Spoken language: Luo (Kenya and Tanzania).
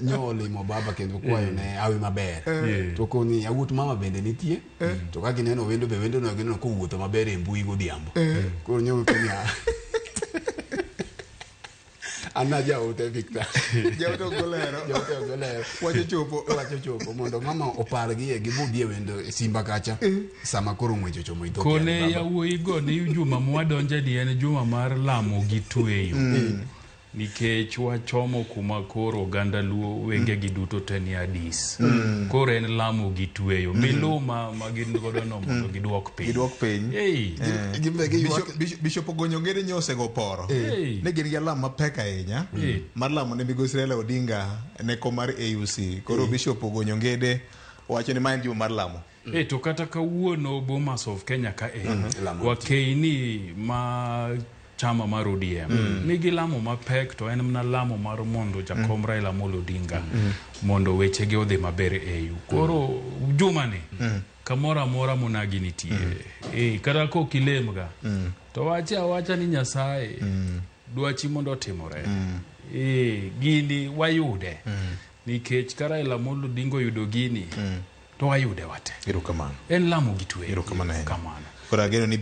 nyoli mo baba kendo kwayo ne awi maber to koni awut mama bende nitie to ka gineno wendo be wendo no gineno ko wuotho maber e mbui godhiambo koro nyowi koni Anna jaote Victor. Jaote golero. Wacho chopo mondo mama opargi e gibudhie wendo e simba kacha sama koro ngwecho chomo itho. Kone yawuoyi go ni juma mwadonje ni en juma mar lamo gi tweyo. Nikech wachomo kuma koro oganda luo wenge gi duto te ni Addis. Koro en lamo gi tweyo. Miluma magin godo no mondo giduok piny. Bishop Ogonyongede nyose go poro. Ne gin gi lamo mapek ahinya. Mar lamo ne Migosi Raila Odinga ne komar AUC. Koro Bishop Ogonyongede wacho ni ma en juma mar lamo. To kata kawuono Bomas of Kenya ka wakeini ma chama mar ODM nigi lamo mapek to en mna lamo mar mondo jakom Raila Amolo Odinga mondo weche gi odhi maber EU. Koro juma ni kamora mora monagi nitie kata ko kilemga to wacha ni Nyasaye dwachi mondo otimore gini wayude nikech ka Raila Amolo Odinga yudo gini to wayude wate. Erokamano. En lamo gi tweyo. Erokamano. Kora geno ni